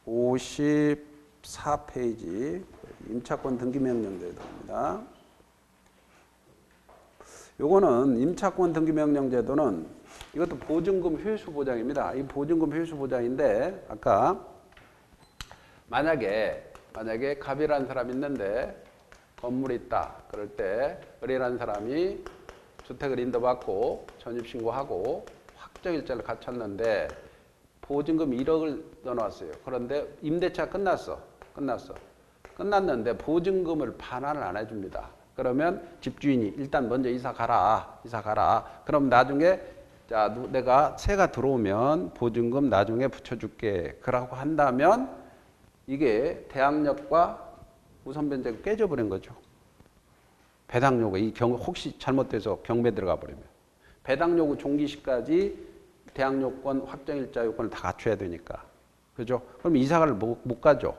354페이지 임차권 등기명령제도입니다. 요거는 임차권 등기명령제도는 이것도 보증금 회수 보장입니다. 이 보증금 회수 보장인데 아까 만약에 갑이라는 사람이 있는데 건물이 있다. 그럴 때 을이라는 사람이 주택을 인도받고 전입신고하고 확정일자를 갖췄는데 보증금 1억을 넣어놨어요. 그런데 임대차 끝났는데 보증금을 반환을 안 해줍니다. 그러면 집주인이 일단 먼저 이사 가라. 그럼 나중에 자 내가 새가 들어오면 보증금 나중에 붙여줄게. 그러고 한다면 이게 대항력과 우선변제가 깨져버린 거죠. 배당요구 이 경우 혹시 잘못돼서 경매 들어가 버리면 배당요구 종기 시까지 대항요건 확정일자 요건을 다 갖춰야 되니까 그죠? 그럼 이사를 못 가죠.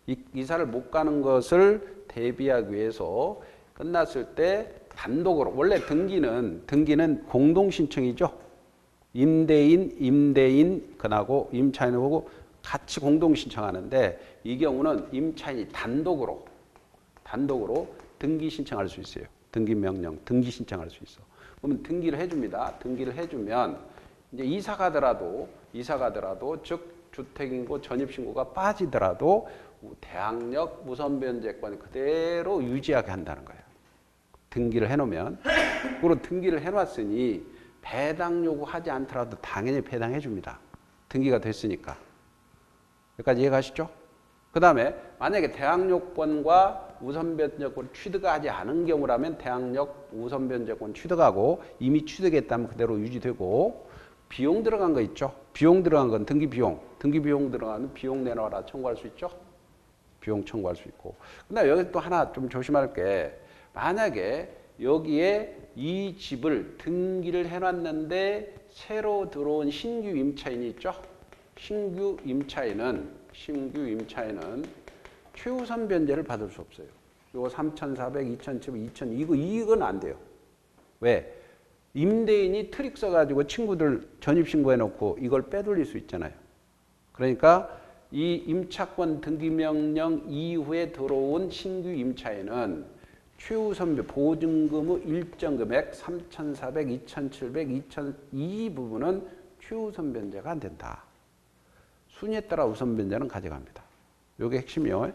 이사를 못 가는 것을 대비하기 위해서 끝났을 때 단독으로 원래 등기는 공동 신청이죠. 임대인 그하고 임차인하고 같이 공동 신청하는데 이 경우는 임차인이 단독으로 등기 신청할 수 있어요. 등기명령, 등기 신청할 수 있어. 그러면 등기를 해줍니다. 등기를 해주면 이제 이사 가더라도 즉 주택인고 전입신고가 빠지더라도 대항력 우선변제권 그대로 유지하게 한다는 거예요. 등기를 해놓으면. 그리고 등기를 해놨으니 배당 요구하지 않더라도 당연히 배당해 줍니다. 등기가 됐으니까. 여기까지 이해가시죠? 그 다음에 만약에 대항력권과 우선변제권 취득하지 않은 경우라면 대항력 우선변제권 취득하고 이미 취득했다면 그대로 유지되고 비용 들어간 거 있죠? 비용 들어간 건 등기비용 들어가는 비용 내놔라 청구할 수 있죠? 비용 청구할 수 있고. 근데 여기 또 하나 좀 조심할 게 만약에 여기에 이 집을 등기를 해놨는데 새로 들어온 신규 임차인이 있죠? 신규 임차인은 최우선 변제를 받을 수 없어요. 요거 3,400, 2,700, 2,000 이건 안 돼요. 왜? 임대인이 트릭 써가지고 친구들 전입신고해놓고 이걸 빼돌릴 수 있잖아요. 그러니까 이 임차권 등기명령 이후에 들어온 신규 임차인은 최우선 보증금의 일정 금액 3,400, 2,700, 2,000 이 부분은 최우선 변제가 안 된다. 순위에 따라 우선 변제는 가져갑니다. 이게 핵심이요.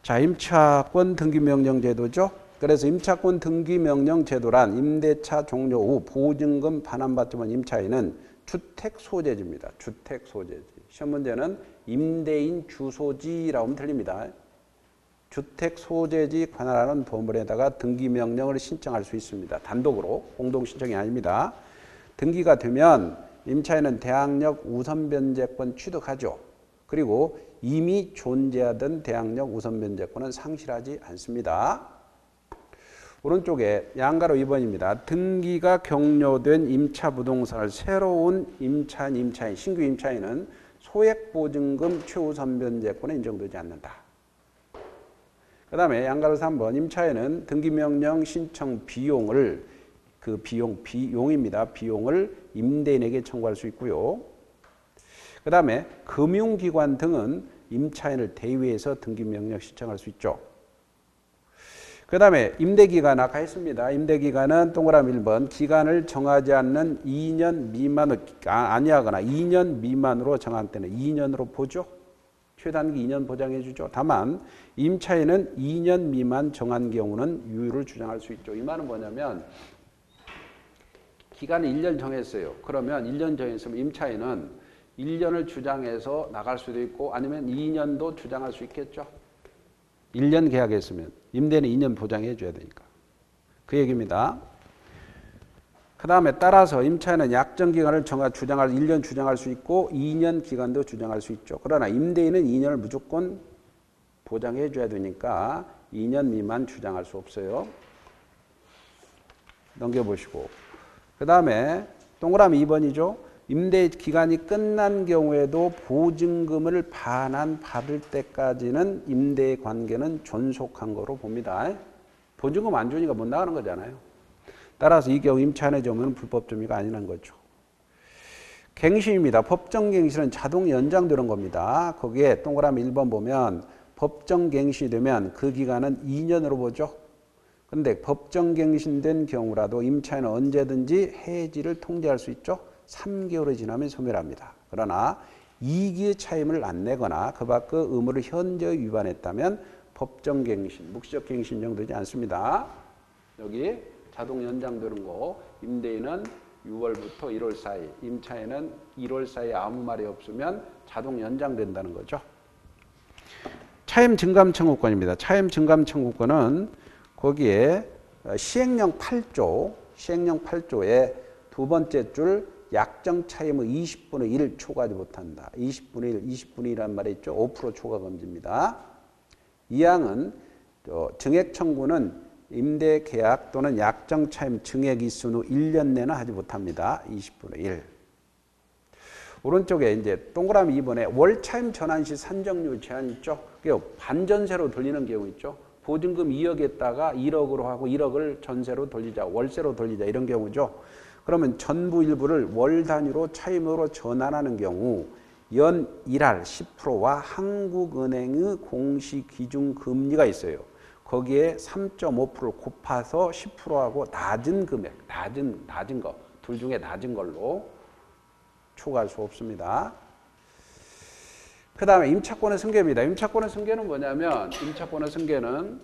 자, 임차권 등기명령 제도죠. 그래서 임차권 등기명령 제도란 임대차 종료 후 보증금 반환받지만 임차인은 주택 소재지입니다. 주택 소재지. 시험 문제는 임대인 주소지라고 하면 틀립니다. 주택 소재지 관할하는 보물에다가 등기명령을 신청할 수 있습니다. 단독으로 공동 신청이 아닙니다. 등기가 되면 임차인은 대항력 우선변제권 취득하죠. 그리고 이미 존재하던 대항력 우선변제권은 상실하지 않습니다. 오른쪽에 양가로 2번입니다. 등기가 격려된 임차부동산을 새로운 임차인, 신규 임차인은 소액보증금 최우선변제권에 인정되지 않는다. 그 다음에 양가로 3번 임차인은 등기명령 신청 비용을 비용입니다. 비용을 임대인에게 청구할 수 있고요. 그 다음에 금융기관 등은 임차인을 대위해서 등기명령 신청할 수 있죠. 그 다음에 임대기간 아까 했습니다. 임대기간은 동그라미 1번 기간을 정하지 않는 2년 미만으로 아니하거나 2년 미만으로 정한 때는 2년으로 보죠. 최단기 2년 보장해 주죠. 다만 임차인은 2년 미만 정한 경우는 유효를 주장할 수 있죠. 이 말은 뭐냐면 기간을 1년 정했어요. 그러면 1년 정했으면 임차인은 1년을 주장해서 나갈 수도 있고 아니면 2년도 주장할 수 있겠죠. 1년 계약했으면 임대는 2년 보장해 줘야 되니까. 그 얘기입니다. 그 다음에 따라서 임차인은 약정 기간을 주장할 1년 주장할 수 있고 2년 기간도 주장할 수 있죠. 그러나 임대인은 2년을 무조건 보장해 줘야 되니까 2년 미만 주장할 수 없어요. 넘겨보시고. 그 다음에 동그라미 2번이죠. 임대 기간이 끝난 경우에도 보증금을 반환받을 때까지는 임대 관계는 존속한 거로 봅니다. 보증금 안 주니까 못 나가는 거잖아요. 따라서 이 경우 임차인의 점유는 불법 점유가 아니라는 거죠. 갱신입니다. 법정갱신은 자동 연장되는 겁니다. 거기에 동그라미 1번 보면 법정갱신이 되면 그 기간은 2년으로 보죠. 그런데 법정갱신된 경우라도 임차인은 언제든지 해지를 통지할 수 있죠. 3개월이 지나면 소멸합니다. 그러나 이기의 차임을 안 내거나 그 밖의 의무를 현저히 위반했다면 법정갱신, 묵시적 갱신 정도지 않습니다. 여기 자동 연장되는 거, 임대인은 6월부터 1월 사이, 임차인은 1월 사이에 아무 말이 없으면 자동 연장된다는 거죠. 차임 증감 청구권입니다. 차임 증감 청구권은 거기에 시행령 8조의 두 번째 줄 약정 차임의 20분의 1 초과하지 못한다. 20분의 1이란 말이 있죠. 5% 초과 금지입니다. 이 항은 증액 청구는 임대 계약 또는 약정 차임 증액 이순 후 1년 내는 하지 못합니다. 20분의 1. 오른쪽에 이제 동그라미 2번에 월 차임 전환 시 산정료 제한 있죠. 반전세로 돌리는 경우 있죠. 보증금 2억에다가 1억으로 하고 1억을 전세로 돌리자, 월세로 돌리자 이런 경우죠. 그러면 전부 일부를 월 단위로 차임으로 전환하는 경우 연 1할 10%와 한국은행의 공시 기준 금리가 있어요. 거기에 3.5%를 곱해서 10%하고 낮은 금액, 낮은 거, 둘 중에 낮은 걸로 초과할 수 없습니다. 그 다음에 임차권의 승계입니다. 임차권의 승계는 뭐냐면, 임차권의 승계는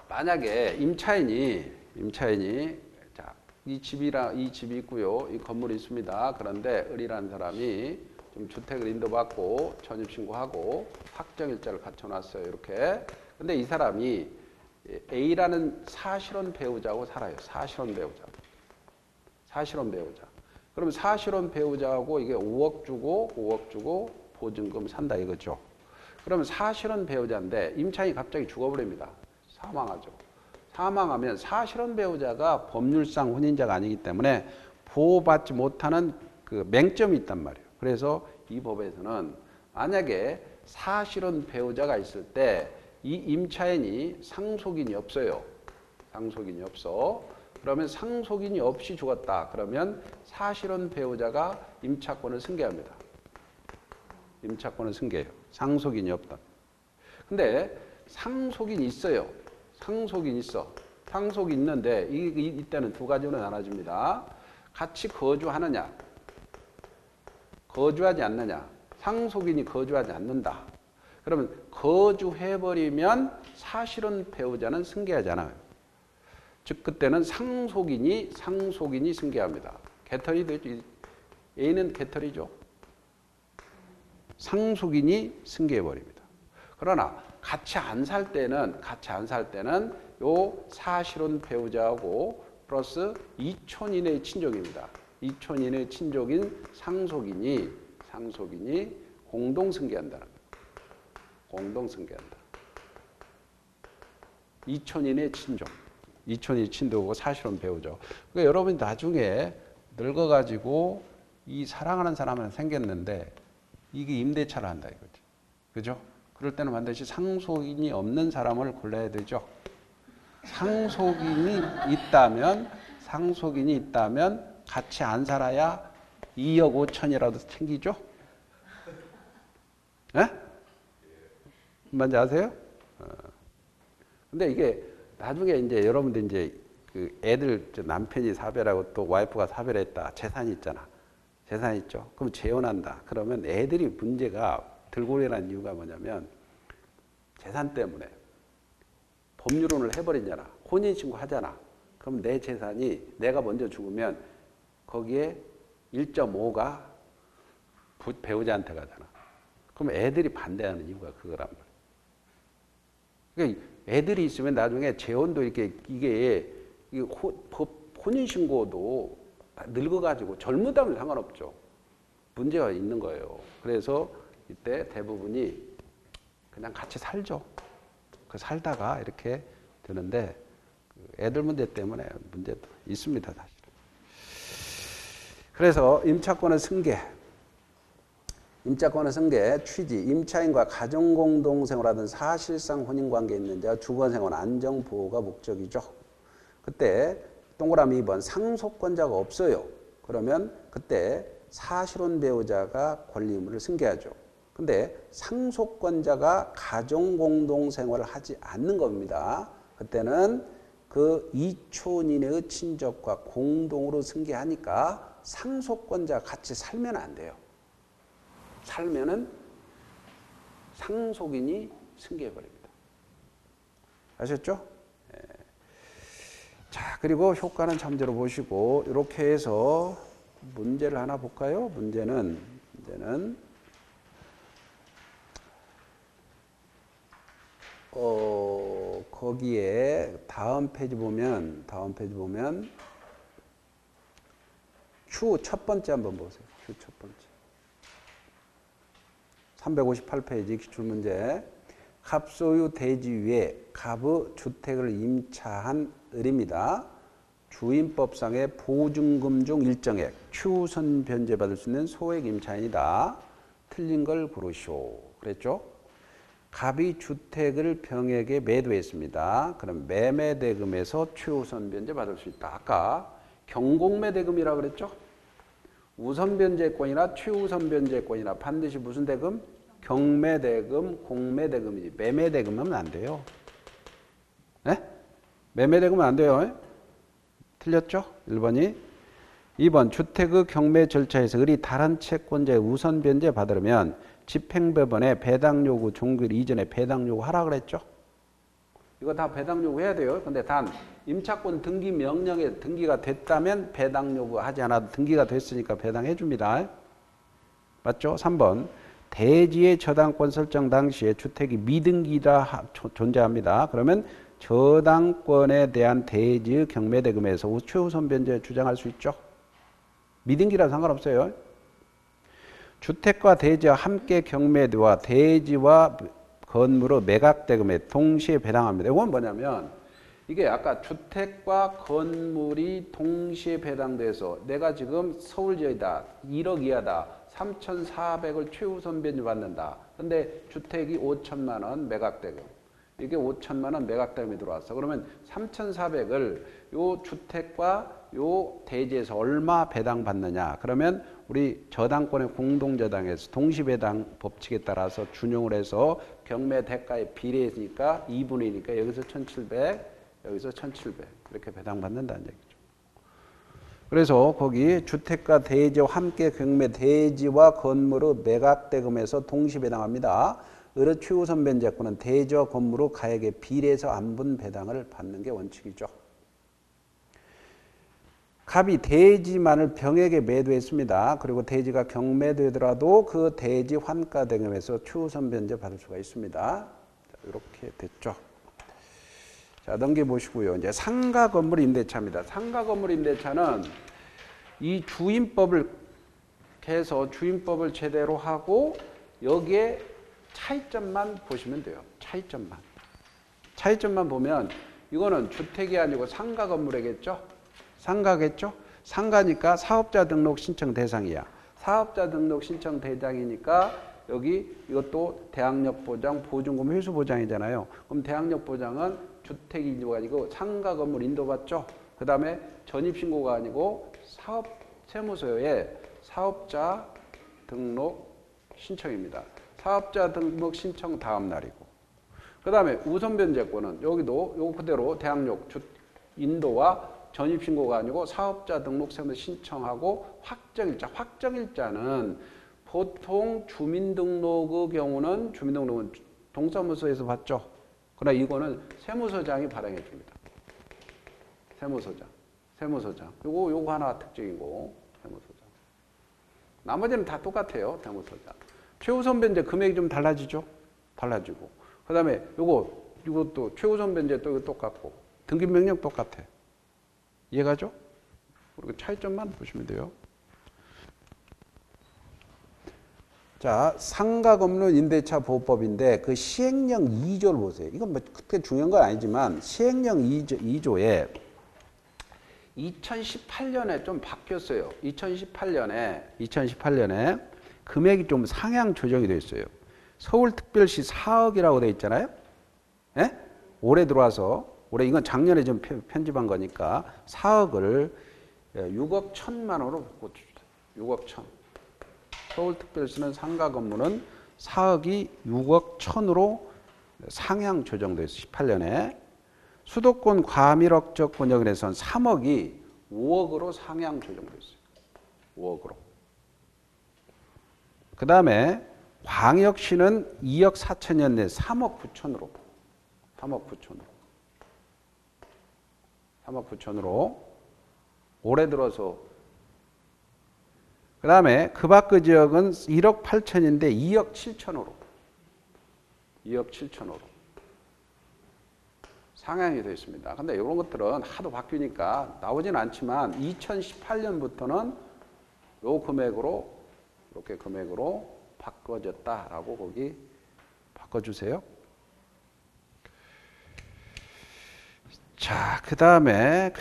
만약에 임차인이 자, 이 집이 있고요. 이 건물이 있습니다. 그런데 을이라는 사람이 좀 주택을 인도받고 전입신고하고 확정일자를 갖춰놨어요. 이렇게. 근데 이 사람이 A라는 사실혼 배우자하고 살아요. 사실혼 배우자. 그럼 사실혼 배우자하고 이게 5억 주고 보증금 산다 이거죠. 그러면 사실혼 배우자인데 임차인이 갑자기 죽어버립니다. 사망하죠. 사망하면 사실혼 배우자가 법률상 혼인자가 아니기 때문에 보호받지 못하는 그 맹점이 있단 말이에요. 그래서 이 법에서는 만약에 사실혼 배우자가 있을 때 이 임차인이 상속인이 없어요. 상속인이 없어. 그러면 상속인이 없이 죽었다. 그러면 사실혼 배우자가 임차권을 승계합니다. 임차권을 승계해요. 상속인이 없다. 근데 상속인이 있어요. 상속인 있어. 상속이 있는데 이때는 두 가지로 나눠집니다. 같이 거주하느냐, 거주하지 않느냐. 상속인이 거주하지 않는다. 그러면 거주해버리면 사실혼 배우자는 승계하잖아요. 즉 그때는 상속인이 승계합니다. 개털이 되죠. A는 개털이죠. 상속인이 승계해버립니다. 그러나 같이 안 살 때는 요 사실혼 배우자하고 플러스 2촌 이내의 친족입니다. 2촌 이내의 친족인 상속인이 공동 승계한다는 거예요. 공동 승계한다. 2촌 이내의 친족. 2촌이 친족하고 사실혼 배우죠. 그러니까 여러분이 나중에 늙어가지고 이 사랑하는 사람 하나 생겼는데 이게 임대차를 한다 이거지. 그죠? 그럴 때는 반드시 상속인이 없는 사람을 골라야 되죠. 상속인이 있다면 같이 안 살아야 2억 5천이라도 챙기죠? 예? 뭔지 아세요? 근데 이게 나중에 이제 여러분들 이제 그 애들 남편이 사별하고 또 와이프가 사별했다. 재산이 있잖아. 재산이 있죠. 그럼 재혼한다. 그러면 애들이 문제가 들고 일어난 이유가 뭐냐면 재산 때문에 법률혼을 해버리잖아. 혼인신고 하잖아. 그럼 내 재산이 내가 먼저 죽으면 거기에 1.5가 배우자한테 가잖아. 그럼 애들이 반대하는 이유가 그거란 말이야. 그러니까 애들이 있으면 나중에 재혼도 이게 혼인신고도 늙어가지고 젊으다면 상관없죠. 문제가 있는 거예요. 그래서 이때 대부분이 그냥 같이 살죠. 그 살다가 이렇게 되는데 애들 문제 때문에 문제도 있습니다, 사실. 그래서 임차권의 승계 취지, 임차인과 가정공동생활하든 사실상 혼인관계에 있는 자가 주거생활 안정보호가 목적이죠. 그때 동그라미 2번 상속권자가 없어요. 그러면 그때 사실혼 배우자가 권리 의무를 승계하죠. 근데 상속권자가 가정공동생활을 하지 않는 겁니다. 그때는 그 이촌 이내의 친족과 공동으로 승계하니까 상속권자가 같이 살면 안 돼요. 살면은 상속인이 승계해버립니다. 아셨죠? 네. 자, 그리고 효과는 참조로 보시고 이렇게 해서 문제를 하나 볼까요? 문제는 거기에 다음 페이지 보면 추 첫 번째 한번 보세요. 추 첫 번째. 358페이지 기출문제. 갑소유 대지 위에 갑의 주택을 임차한 을입니다. 주임법상의 보증금 중 일정액 최우선 변제받을 수 있는 소액 임차인이다. 틀린 걸 고르시오. 그랬죠? 갑이 주택을 병에게 매도했습니다. 그럼 매매대금에서 최우선 변제받을 수 있다. 아까 경공매대금이라고 그랬죠? 우선변제권이나 최우선변제권이나 반드시 무슨 대금? 경매대금, 공매대금이지. 매매대금은 안 돼요. 네? 매매대금은 안 돼요. 틀렸죠? 1번이. 2번 주택의 경매 절차에서 을이 다른 채권자의 우선변제 받으려면 집행법원에 배당 요구 종결 이전에 배당 요구 하라 그랬죠? 이거 다 배당 요구 해야 돼요. 근데 단 임차권 등기 명령에 등기가 됐다면 배당 요구 하지 않아도 등기가 됐으니까 배당해 줍니다. 맞죠? 3번 대지의 저당권 설정 당시에 주택이 미등기라 존재합니다. 그러면 저당권에 대한 대지의 경매대금에서 최우선 변제 주장할 수 있죠. 미등기라 상관없어요. 주택과 대지와 함께 경매되와 대지와 건물의 매각대금에 동시에 배당합니다. 이건 뭐냐면 이게 아까 주택과 건물이 동시에 배당돼서 내가 지금 서울지역이다. 1억 이하다. 3,400을 최우선 변제 받는다. 근데 주택이 5천만 원 매각대금. 이게 5천만 원 매각대금이 들어왔어. 그러면 3,400을 요 주택과 요 대지에서 얼마 배당받느냐. 그러면 우리 저당권의 공동저당에서 동시배당 법칙에 따라서 준용을 해서 경매 대가에 비례했으니까 2분의 2니까 여기서 1,700, 여기서 1,700 이렇게 배당받는다는 얘기죠. 그래서 거기 주택과 대지와 함께 경매 대지와 건물의 매각대금에서 동시배당합니다. 을의 최우선 변제권은 대지와 건물의 가액에 비례해서 안분 배당을 받는 게 원칙이죠. 갑이 대지만을 병에게 매도했습니다. 그리고 대지가 경매되더라도 그 대지 환가대금에서 최우선 변제 받을 수가 있습니다. 자, 이렇게 됐죠. 자, 넘겨보시고요. 이제 상가 건물 임대차입니다. 상가 건물 임대차는 이 주임법을 해서 주임법을 제대로 하고 여기에 차이점만 보시면 돼요. 차이점만 보면 이거는 주택이 아니고 상가 건물이겠죠? 상가겠죠? 상가니까 사업자 등록 신청 대상이야. 사업자 등록 신청 대상이니까 여기 이것도 대항력 보장, 보증금 회수 보장이잖아요. 그럼 대항력 보장은 주택 인도가 아니고 상가 건물 인도받죠? 그 다음에 전입신고가 아니고 세무서에 사업자 등록 신청입니다. 사업자 등록 신청 다음 날이고. 그 다음에 우선변제권은 여기도 요거 그대로 대항력 인도와 전입신고가 아니고 사업자 등록 세무 신청하고 확정일자. 확정일자는 보통 주민등록의 경우는 주민등록은 동사무소에서 받죠. 그러나 이거는 세무서장이 발행해 줍니다. 세무서장. 요거 하나 특징이고 세무서장. 나머지는 다 똑같아요. 세무서장. 최우선 변제 금액이 좀 달라지죠. 달라지고. 그다음에 이것도 최우선 변제 또 똑같고 등기 명령 똑같아. 이해가죠? 그리고 차이점만 보시면 돼요. 자, 상가 건물 임대차 보호법인데 그 시행령 2조를 보세요. 이건 뭐 그렇게 중요한 건 아니지만 시행령 2조에 2018년에 좀 바뀌었어요. 2018년에 금액이 좀 상향 조정이 돼 있어요. 서울특별시 4억이라고 돼 있잖아요. 예? 올해 들어와서 올해 이건 작년에 좀 편집한 거니까 4억을 6억 1천만 원으로 바꿔줍니다. 6억 1천. 서울특별시는 상가 건물은 4억이 6억 1천으로 상향 조정됐어요. 18년에. 수도권 과밀억적 권역에서는 3억이 5억으로 상향 조정됐어요. 5억으로. 그 다음에 광역시는 2억 4천이었는데 3억 9천으로. 3억 9천으로. 3억 9천으로 올해 들어서. 그 다음에 그 밖의 지역은 1억 8천인데 2억 7천으로. 2억 7천으로. 상향이 되어 있습니다. 근데 이런 것들은 하도 바뀌니까 나오진 않지만 2018년부터는 요 금액으로 이렇게 금액으로 바꿔졌다라고 거기 바꿔주세요. 자, 그 다음에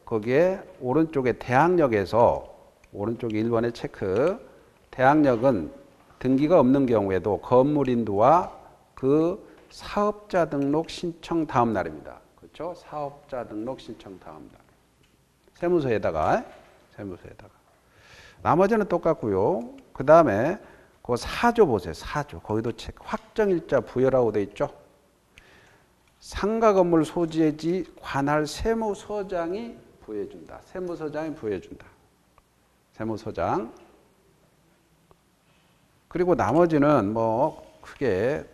거기에 오른쪽에 대학역에서 오른쪽 1번에 체크. 대학역은 등기가 없는 경우에도 건물 인도와 그 사업자 등록 신청 다음 날입니다. 그렇죠? 사업자 등록 신청 다음 날. 세무서에다가. 나머지는 똑같고요. 그 다음에 그 4조 보세요. 4조. 거기도 체크. 확정일자 부여라고 돼 있죠. 상가 건물 소재지 관할 세무서장이 부여해준다. 세무서장이 부여해준다. 세무서장. 그리고 나머지는 뭐 크게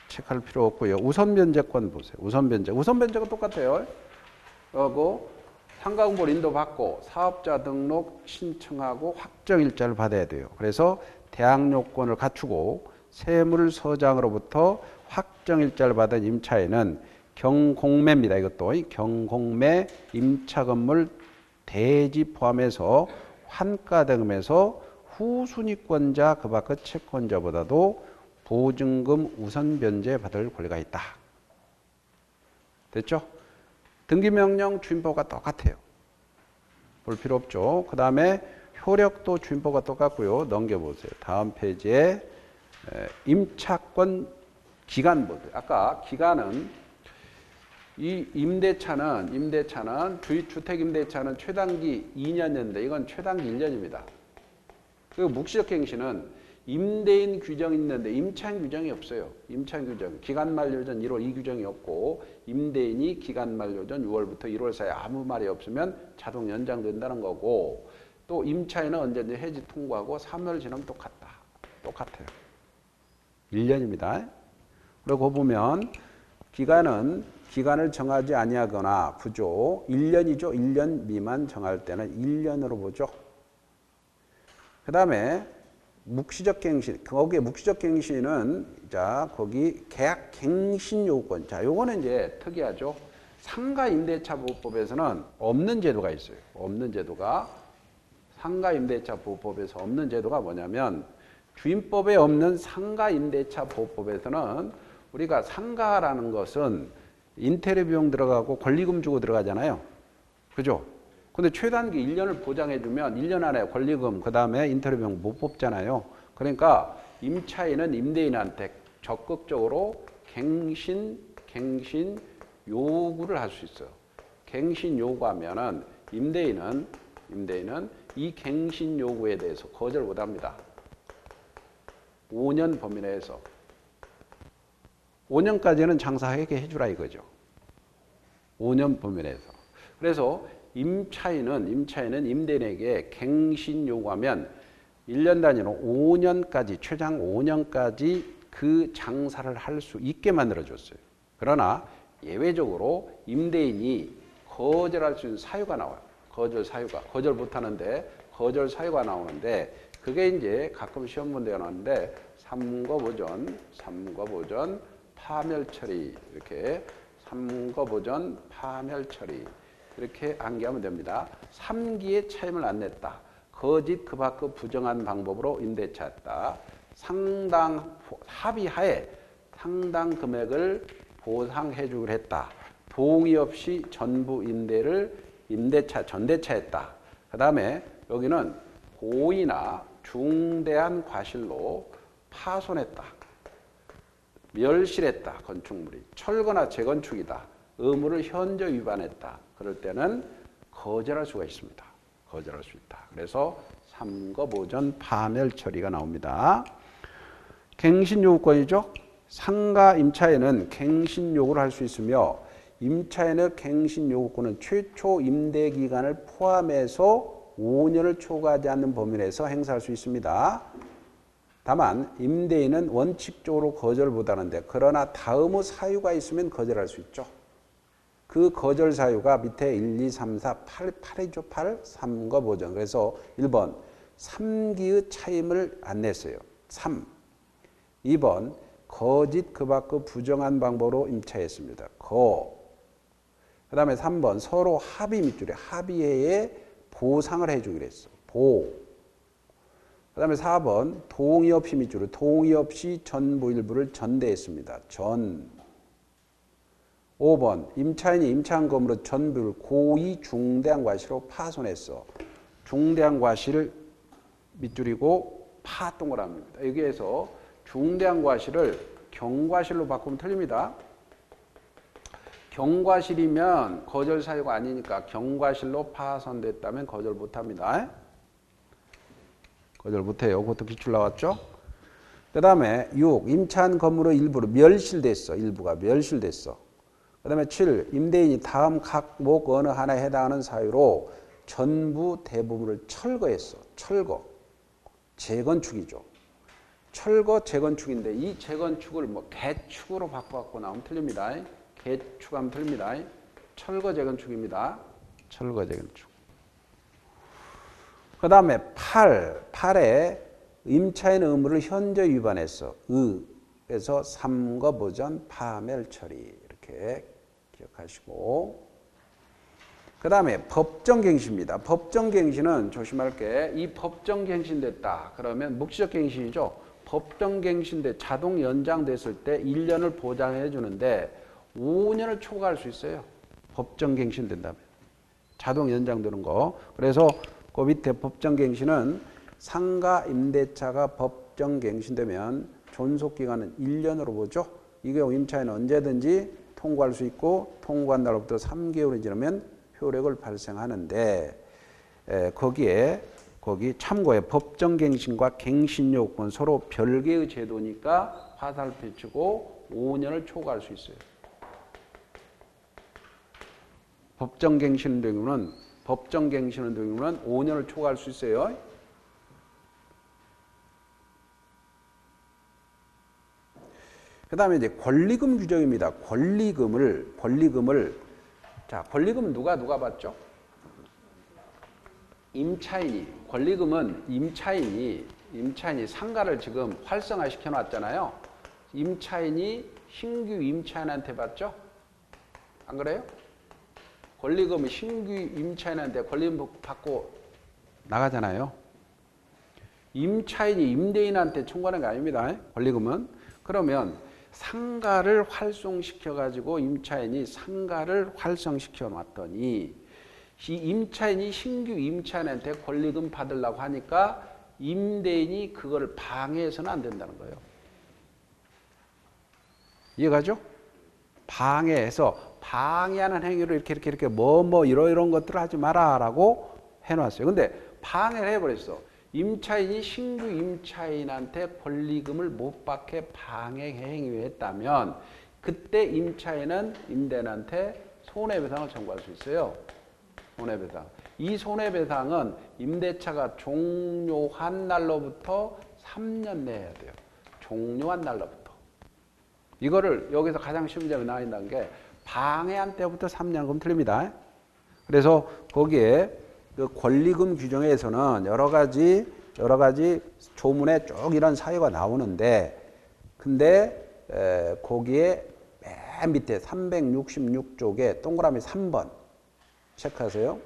체크할 필요 없고요. 우선 변제권 보세요. 우선 변제가 똑같아요. 그리고 상가 건물 인도 받고 사업자 등록 신청하고 확정 일자를 받아야 돼요. 그래서 대항 요건을 갖추고 세무서장으로부터 확정 일자를 받은 임차인은 경공매입니다. 이것도 경공매 임차 건물 대지 포함해서 환가 대금에서 후순위권자 그 밖의 채권자보다도 보증금 우선 변제 받을 권리가 있다. 됐죠? 등기명령 주임법과 똑같아요. 볼 필요 없죠. 그 다음에 효력도 주임법과 똑같고요. 넘겨보세요. 다음 페이지에 임차권 기간 보세요. 아까 기간은 이 임대차는 주택임대차는 최단기 2년인데 이건 최단기 1년입니다. 그리고 묵시적갱신은 임대인 규정이 있는데 임차인 규정이 없어요. 임차인 규정. 기간 만료 전 1월 이 규정이 없고 임대인이 기간 만료 전 6월부터 1월 사이에 아무 말이 없으면 자동 연장된다는 거고 또 임차인은 언제든지 해지 통보하고 3월 지나면 똑같아요. 1년입니다. 그리고 보면 기간을 정하지 아니하거나 구조 1년이죠. 1년 미만 정할 때는 1년으로 보죠. 그 다음에 묵시적 갱신. 거기에 묵시적 갱신은 자 거기 계약 갱신 요건. 자 요거는 이제 특이하죠. 상가 임대차 보호법에서는 없는 제도가 있어요. 상가 임대차 보호법에서 없는 제도가 뭐냐면 주임법에 없는 상가 임대차 보호법에서는 우리가 상가라는 것은 인테리어 비용 들어가고 권리금 주고 들어가잖아요. 그죠? 근데 최단기 1년을 보장해주면 1년 안에 권리금 그 다음에 인테리어 비용 못 뽑잖아요. 그러니까 임차인은 임대인한테 적극적으로 갱신 요구를 할 수 있어요. 갱신 요구하면은 임대인은 이 갱신 요구에 대해서 거절 못 합니다. 5년 범위 내에서. 5년까지는 장사하게 해주라 이거죠. 5년 범위 내에서. 그래서 임차인은 임대인에게 갱신 요구하면 1년 단위로 5년까지 최장 5년까지 그 장사를 할 수 있게 만들어줬어요. 그러나 예외적으로 임대인이 거절할 수 있는 사유가 나와요. 거절 못하는데 거절 사유가 나오는데 그게 이제 가끔 시험 문제가 나오는데 삼거 보전 파멸 처리 이렇게 파멸 처리 이렇게 암기하면 됩니다. 3기의 차임을 안 냈다. 거짓 그 밖의 부정한 방법으로 임대차했다. 합의하에 상당 금액을 보상해 주기로 했다. 동의 없이 전부 임대를 전대차했다. 그 다음에 여기는 고의나 중대한 과실로 파손했다. 멸실했다. 건축물이. 철거나 재건축이다. 의무를 현저 위반했다. 그럴 때는 거절할 수가 있습니다. 거절할 수 있다. 그래서 삼거보전 파멸 처리가 나옵니다. 갱신요구권이죠. 상가 임차에는 갱신요구를 할 수 있으며 임차인의 갱신요구권은 최초 임대기간을 포함해서 5년을 초과하지 않는 범위 내에서 행사할 수 있습니다. 다만 임대인은 원칙적으로 거절을 못하는데 그러나 다음의 사유가 있으면 거절할 수 있죠. 그 거절 사유가 밑에 1, 2, 3, 4, 8이죠. 8, 3거 보전. 그래서 1번 3기의 차임을 안 냈어요. 3. 2번 거짓 그 밖의 부정한 방법으로 임차했습니다. 그 다음에 3번 서로 합의 밑줄에 합의해에 보상을 해주기로 했어. 그 다음에 4번 동의 없이 밑줄에 동의 없이 전부 일부를 전대했습니다. 5번 임차인이 임차한 건물의 전부를 고의 중대한 과실로 파손했어. 중대한 과실을 밑줄이고 파 동그라미입니다. 여기에서 중대한 과실을 경과실로 바꾸면 틀립니다. 경과실이면 거절 사유가 아니니까 경과실로 파손됐다면 거절 못합니다. 거절 못해요. 그것도 기출 나왔죠? 그 다음에 6. 임차한 건물의 일부로 멸실됐어. 일부가 멸실됐어. 그 다음에 7. 임대인이 다음 각목 어느 하나에 해당하는 사유로 전부 대부분을 철거했어. 철거. 재건축이죠. 철거, 재건축인데 이 재건축을 뭐 개축으로 바꿔갖고 나오면 틀립니다. 개축하면 틀립니다. 철거, 재건축입니다. 철거, 재건축. 그 다음에 8에 임차인 의무를 현저 위반했어. 그래서 3거 보전 파멸 처리 이렇게 기억하시고 그 다음에 법정갱신입니다. 법정갱신은 조심할 게 이 법정갱신됐다. 그러면 묵시적 갱신이죠. 법정갱신돼 자동 연장됐을 때 1년을 보장해 주는데 5년을 초과할 수 있어요. 법정갱신된다면. 자동 연장되는 거. 그래서 그 밑에 법정갱신은 상가 임대차가 법정갱신되면 존속기간은 1년으로 보죠. 이 경우 임차인은 언제든지 통고할 수 있고 통고한 날로부터 3개월이 지나면 효력을 발생하는데 거기 참고에 법정갱신과 갱신요건 서로 별개의 제도니까 화살표치고 5년을 초과할 수 있어요. 법정갱신 경우는 5년을 초과할 수 있어요. 그 다음에 이제 권리금 규정입니다. 권리금은 누가 받죠? 권리금은 임차인이 상가를 지금 활성화 시켜 놨잖아요. 임차인이 신규 임차인한테 받죠? 안 그래요? 권리금은 신규 임차인한테 권리금 받고 나가잖아요. 임차인이 임대인한테 청구하는 게 아닙니다. 권리금은. 그러면 상가를 활성시켜가지고 임차인이 상가를 활성시켜 놨더니 이 임차인이 신규 임차인한테 권리금 받으려고 하니까 임대인이 그걸 방해해서는 안 된다는 거예요. 이해가죠? 방해하는 행위를 이렇게 이런 것들을 하지 마라라고 해놨어요. 근데 방해를 해버렸어. 임차인이 신규 임차인한테 권리금을 못 받게 방해 행위를 했다면 그때 임차인은 임대인한테 손해배상을 청구할 수 있어요. 손해배상. 이 손해배상은 임대차가 종료한 날로부터 3년 내에 해야 돼요. 종료한 날로부터. 이거를 여기서 가장 쉬운 점이 나와 있는 게 방해한 때부터 3년 그럼 틀립니다. 그래서 거기에 그 권리금 규정에서는 여러 가지 조문에 쭉 이런 사유가 나오는데 근데 거기에 맨 밑에 366쪽에 동그라미 3번 체크하세요.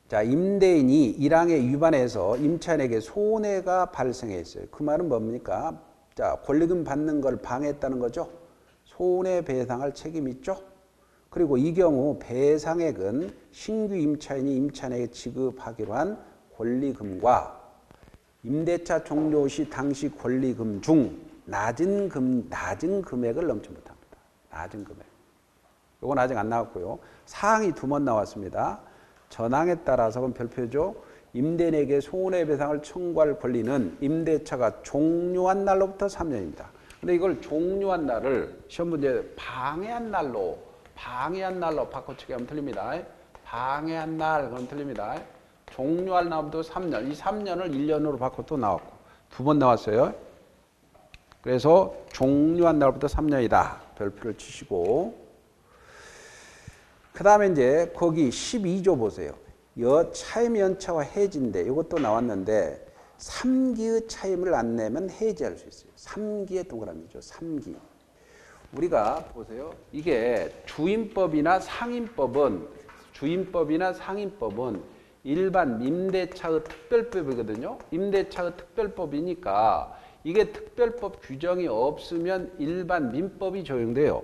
자, 임대인이 1항에 위반해서 임차인에게 손해가 발생했어요. 그 말은 뭡니까? 자, 권리금 받는 걸 방해했다는 거죠. 손해배상할 책임이 있죠. 그리고 이 경우 배상액은 신규 임차인이 임차인에게 지급하기로 한 권리금과 임대차 종료 시 당시 권리금 중 낮은 금액을 넘지 못합니다. 낮은 금액. 이건 아직 안 나왔고요. 사항이 2번 나왔습니다. 전항에 따라서 그럼 별표죠. 임대인에게 손해배상을 청구할 권리는 임대차가 종료한 날로부터 3년입니다. 근데 이걸 종료한 날을 시험 문제 방해한 날로 바꿔치기 하면 틀립니다. 방해한 날 그럼 틀립니다. 종료할 날부터 3년. 이 3년을 1년으로 바꿔 또 나왔고 두 번 나왔어요. 그래서 종료한 날부터 3년이다. 별표를 치시고 그 다음에 이제 거기 12조 보세요. 차임 연차와 해지인데 이것도 나왔는데 3기의 차임을 안 내면 해지할 수 있어요. 3기의 동그라미죠. 3기. 우리가 보세요. 이게 주임법이나 상임법은 일반 임대차의 특별법이거든요. 임대차의 특별법이니까 이게 특별법 규정이 없으면 일반 민법이 적용돼요.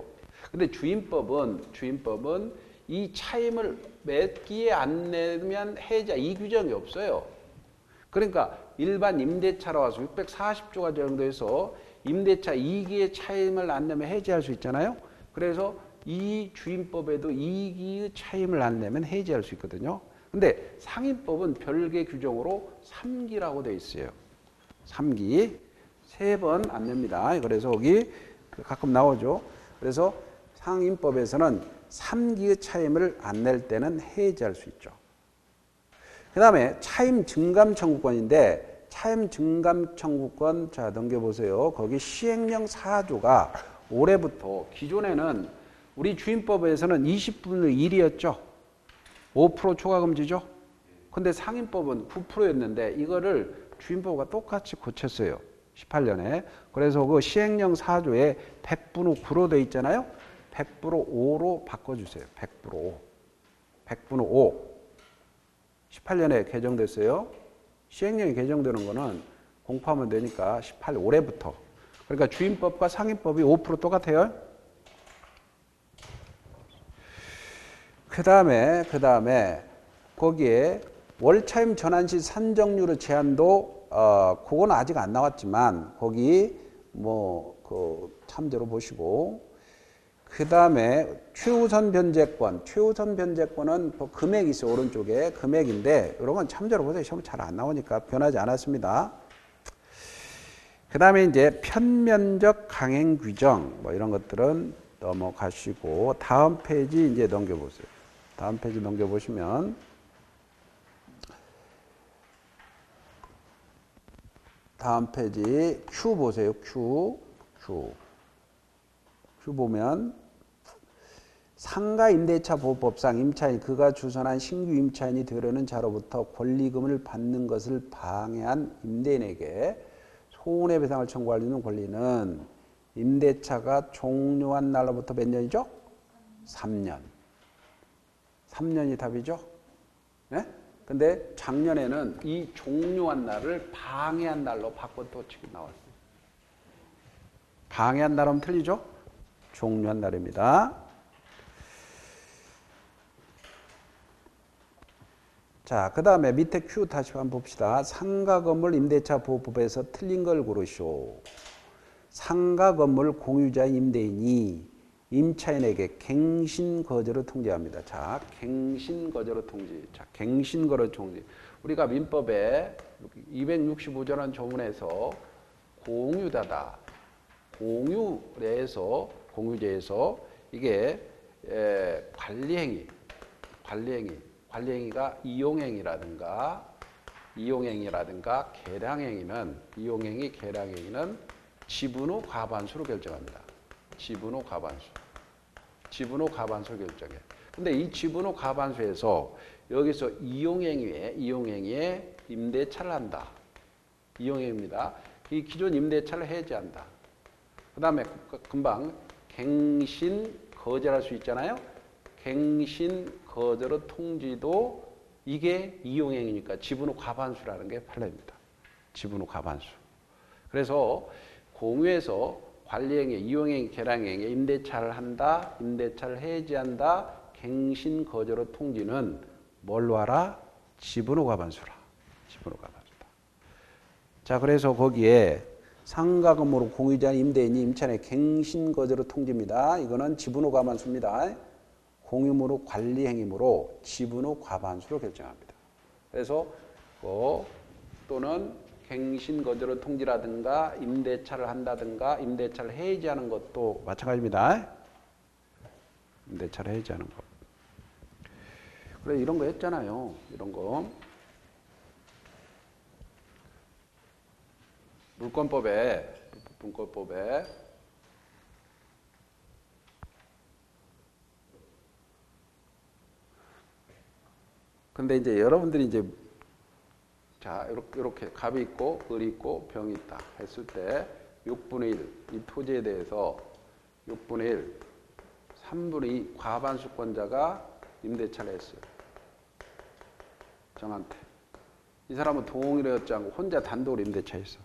근데 주임법은 이 차임을 몇 기에 안 내면 해지야. 이 규정이 없어요. 그러니까 일반 임대차로 와서 640조가 적용돼서 임대차 2기의 차임을 안 내면 해지할 수 있잖아요. 그래서 이 주임법에도 2기의 차임을 안 내면 해지할 수 있거든요. 근데 상임법은 별개 규정으로 3기라고 돼 있어요. 3기. 3번 안 냅니다. 그래서 여기 가끔 나오죠. 그래서 상임법에서는 3기의 차임을 안 낼 때는 해지할 수 있죠. 그 다음에 차임 증감 청구권인데 차임 증감 청구권 자 넘겨보세요. 거기 시행령 4조가 올해부터 기존에는 우리 주임법에서는 20분의 1이었죠. 5% 초과 금지죠. 근데 상임법은 9%였는데 이거를 주임법과 똑같이 고쳤어요. 18년에. 그래서 그 시행령 4조에 100분의 9로 돼 있잖아요. 100분의 5로 바꿔주세요. 100분의 5. 18년에 개정됐어요. 시행령이 개정되는 거는 공포하면 되니까 올해부터. 그러니까 주임법과 상임법이 5% 똑같아요. 그 다음에 거기에 월차임 전환시 산정률의 제한도 그건 아직 안 나왔지만 거기 참조로 보시고 그 다음에 최우선 변제권은 금액이 있어요. 오른쪽에 금액인데 이런 건 참조로 보세요. 시험 잘 안 나오니까 변하지 않았습니다. 그 다음에 이제 편면적 강행 규정 이런 것들은 넘어가시고 다음 페이지 이제 넘겨보세요. 다음 페이지 넘겨보시면 다음 페이지 Q 보세요. Q 보면 상가 임대차 보호법상 임차인 그가 주선한 신규 임차인이 되려는 자로부터 권리금을 받는 것을 방해한 임대인에게 손해배상을 청구할 수 있는 권리는 임대차가 종료한 날로부터 몇 년이죠? 3년. 3년이 답이죠? 네? 근데 작년에는 이 종료한 날을 방해한 날로 바꿔 또 지금 나왔어요. 방해한 날하면 틀리죠? 종료한 날입니다. 자, 그 다음에 밑에 Q 다시 한번 봅시다. 상가 건물 임대차 보호법에서 틀린 걸 고르시오. 상가 건물 공유자인 임대인이 임차인에게 갱신 거절을 통지합니다. 자, 갱신 거절을 통지. 자, 갱신 거절 통지. 우리가 민법에 265조라는 조문에서 공유자다. 공유제에서 이게 관리행위가 이용행위라든가 계량행위는 지분 후 과반수로 결정합니다. 지분 후 과반수로 결정해. 근데 이 지분 후 과반수에서 여기서 이용행위에 임대차를 한다. 이용행위입니다. 이 기존 임대차를 해지한다. 그 다음에 금방 갱신 거절할 수 있잖아요. 갱신 거절의 통지도 이게 이용행위니까 지분 후 과반수라는 게 판례입니다. 지분 후 과반수. 그래서 공유에서 관리행위, 이용행위, 계량행위, 임대차를 한다, 임대차를 해지한다, 갱신 거절의 통지는 뭘로 하라? 지분 후 과반수라. 지분 후 과반수다. 자, 그래서 거기에 상가 건물로 공유자인 임대인이 임차인의 갱신 거절의 통지입니다. 이거는 지분 후 과반수입니다. 공유물 후 관리 행위물로 지분 후 과반수로 결정합니다. 그래서 또는 갱신 거주로 통지라든가 임대차를 한다든가 임대차를 해지하는 것도 마찬가지입니다. 임대차를 해지하는 것. 그래 이런 거 했잖아요. 이런 거. 물권법에 근데 이제 여러분들이 이제 자 이렇게 갑이 있고 을이 있고 병이 있다 했을 때 6분의 1 이 토지에 대해서 6분의 1 3분의 2 과반수권자가 임대차를 했어요. 정한테. 이 사람은 동의를 하지 않고 혼자 단독으로 임대차했어.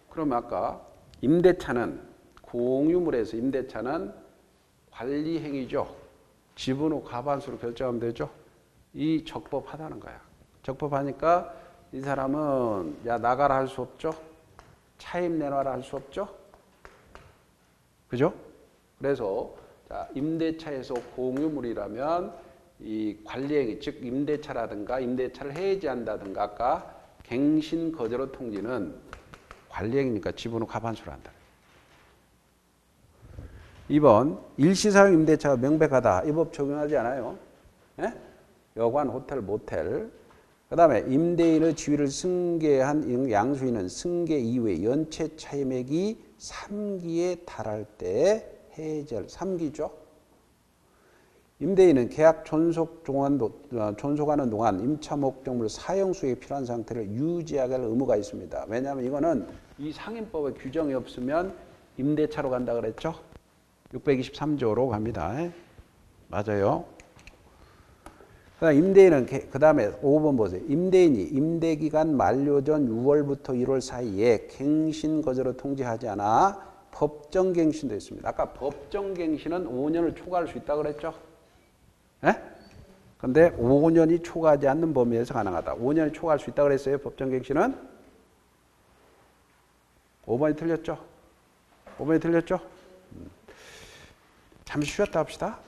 그럼 아까 임대차는 공유물에서 임대차는 관리 행위죠. 지분 후 과반수로 결정하면 되죠. 이 적법하다는 거야. 적법하니까 이 사람은 야 나가라 할 수 없죠. 차입 내놔라 할 수 없죠. 그죠? 그래서 자, 임대차에서 공유물이라면 이 관리행위 즉 임대차라든가 임대차를 해지한다든가 아까 갱신 거절로 통지는 관리행위니까 지분 후 과반수로 한다. 2번 일시사용 임대차가 명백하다. 이 법 적용하지 않아요. 예? 여관, 호텔, 모텔. 그 다음에 임대인의 지위를 승계한 양수인은 승계 이후에 연체 차임액이 3기에 달할 때 해절 3기죠. 임대인은 계약 존속하는 동안 임차 목적물 사용 수익이 필요한 상태를 유지하게 할 의무가 있습니다. 왜냐하면 이거는 이 상임법에 규정이 없으면 임대차로 간다 그랬죠. 623조로 갑니다. 맞아요. 그다음 임대인은 그 다음에 5번 보세요. 임대인이 임대기간 만료 전 6월부터 1월 사이에 갱신거절로 통지하지 않아 법정갱신도 있습니다. 아까 법정갱신은 5년을 초과할 수 있다고 그랬죠. 그런데 5년이 초과하지 않는 범위에서 가능하다. 5년이 초과할 수 있다고 그랬어요. 법정갱신은. 5번이 틀렸죠. 5번이 틀렸죠. 잠시 쉬었다 합시다.